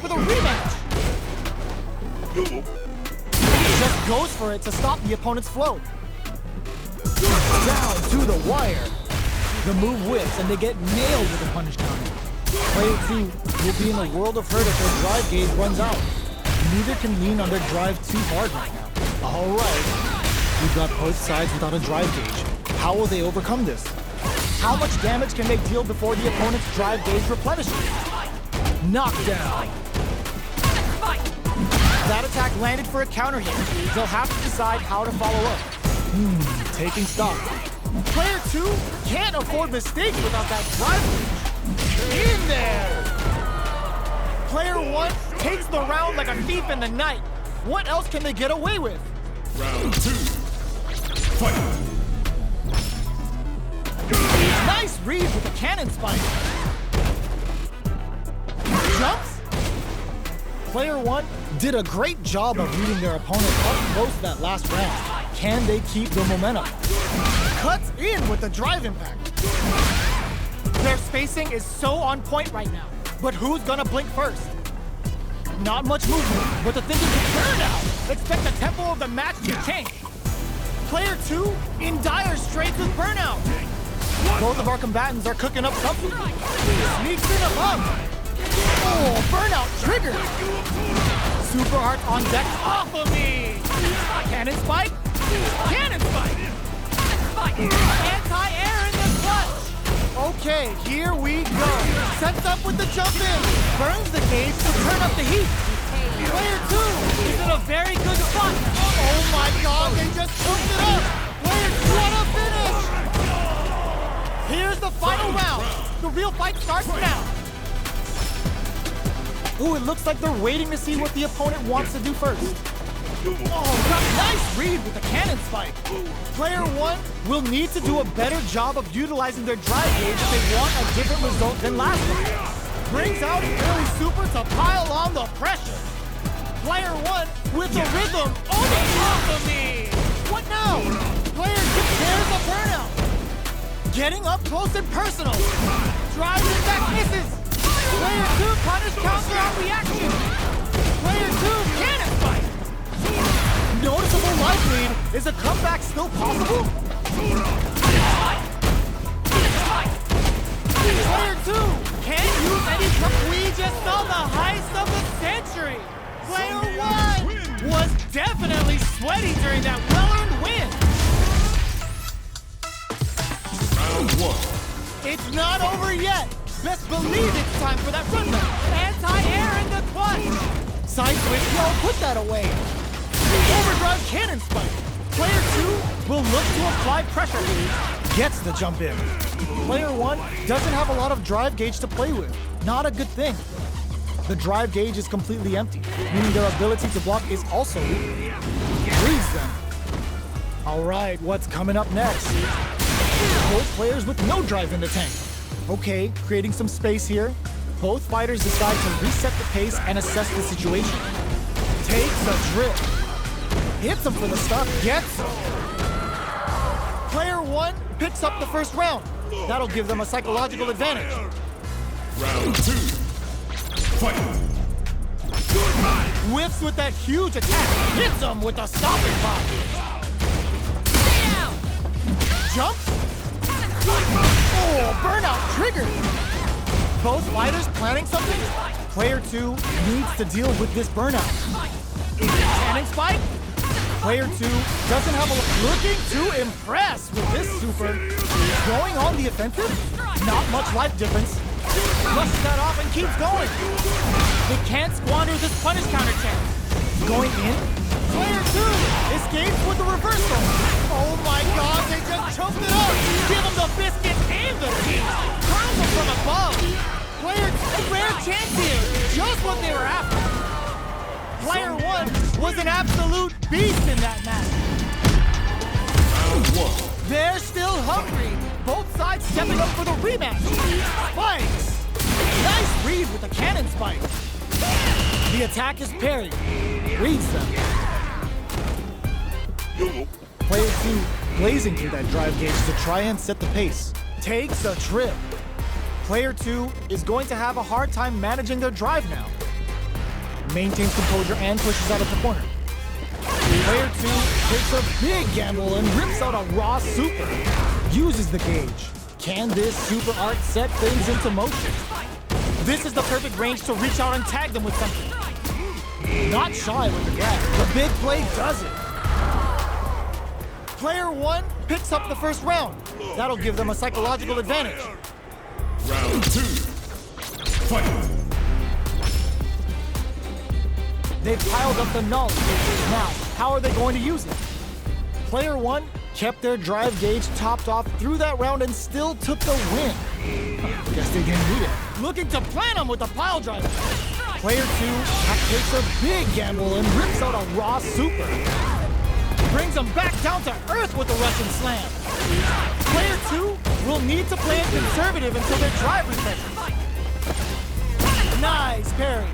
for the rematch. He just goes for it to stop the opponent's flow. Down to the wire. The move whips and they get nailed with a punish counter. Player 2 will be in a world of hurt if their drive gauge runs out. Neither can lean on their drive too hard right now. Alright, we've got both sides without a drive gauge. How will they overcome this? How much damage can they deal before the opponent's drive gauge replenishes? Knockdown. That attack landed for a counter hit. They'll have to decide how to follow up. Taking stock. Player 2 can't afford mistakes without that drive gauge. In there! Player 1 takes the round like a thief in the night. What else can they get away with? Round 2. Fight! Nice read with the cannon spike. Jumps? Player 1 did a great job of reading their opponent up close that last round. Can they keep the momentum? Cuts in with the drive impact. Their spacing is so on point right now. But who's gonna blink first? Not much movement, but the thing is to turn out. Expect the tempo of the match to change. Player 2 in dire straits with burnout. Both of our combatants are cooking up something. Sneaks in a bump. Oh, burnout triggered. Super Heart on deck off of me. Cannon spike. Cannon spike. Anti-air in the clutch. Okay, here we go. Sets up with the jump in. Burns the gauge to turn up the heat. Player 2 is in a very good spot. Oh my god, they just hooked it up. Player 2 on a finish. Here's the final round. The real fight starts now. Ooh, it looks like they're waiting to see what the opponent wants to do first. Oh, got nice read with the cannon spike. Player 1 will need to do a better job of utilizing their drive gauge if they want a different result than last time. Brings out an early super to pile on the pressure. Player 1 with the rhythm. Oh, off of me. What now? Player 2 tears the burnout. Getting up close and personal. Drives it back, misses. Player 2 punish counter on reaction. Player 2 cannon spike. Noticeable life lead. Is a comeback still possible? Player 2 can't use any We just saw the heist of the century. Player 1 was definitely sweaty during that well-earned win. Round 1. It's not over yet. Best believe it's time for that run back. Anti-air in the clutch. Side switch, no, put that away. Overdrive cannon spike. Player 2 will look to apply pressure. Gets the jump in. Player 1 doesn't have a lot of drive gauge to play with. Not a good thing. The drive gauge is completely empty, meaning their ability to block is also weak. Freeze them. Alright, what's coming up next? Both players with no drive in the tank. Okay, creating some space here. Both fighters decide to reset the pace and assess the situation. Takes a drip. Hits him for the stop, gets him. Player 1 picks up the first round. That'll give them a psychological advantage. Round 2. Fight! Whiffs with that huge attack. Hits him with a stopping block. Jumps. Oh, burnout triggered. Both fighters planning something? Player 2 needs to deal with this burnout. Cannon spike? Player 2 doesn't have a looking to impress with this super. Going on the offensive? Not much life difference. Flushes that off and keeps going. They can't squander this punish counter chance. Going in? Player 2 escapes with the reversal. Oh my god, they just choked it up. Give him the biscuit and the cheese. Curls him from above. Player 2, rare chance here. Just what they were after. Player 1 was an absolute beast in that match. Round 1. They're still hungry. Both sides stepping up for the rematch. Spikes. Nice read with the cannon spike. The attack is parried. Reads them. Player 2 blazing through that drive gauge to try and set the pace. Takes a trip. Player 2 is going to have a hard time managing their drive now. maintains composure and pushes out of the corner. Player 2 takes a big gamble and rips out a raw super. Uses the gauge. Can this super art set things into motion? This is the perfect range to reach out and tag them with something. Not shy with the grab. The big play does it. Player 1 picks up the first round. That'll give them a psychological advantage. Round 2. Fight. They've piled up the knowledge. Now, how are they going to use it? Player 1 kept their drive gauge topped off through that round and still took the win. Guess they didn't need it. Looking to plant them with a pile driver. Player 2 takes a big gamble and rips out a raw super. Brings them back down to earth with a Russian slam. Player 2 will need to play it conservative until their drive refreshes. Nice parry.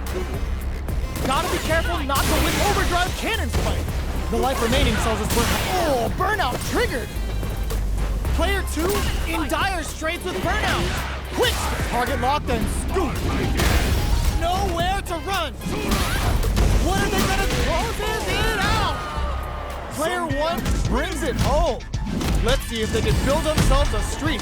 Gotta be careful not to win overdrive cannon spike. The life remaining tells us burnout. Oh, burnout triggered. Player 2 in dire straits with burnout. Quick, target locked and scoop. Nowhere to run. What are they gonna close it out? Player 1 brings it home. Let's see if they can build themselves a streak.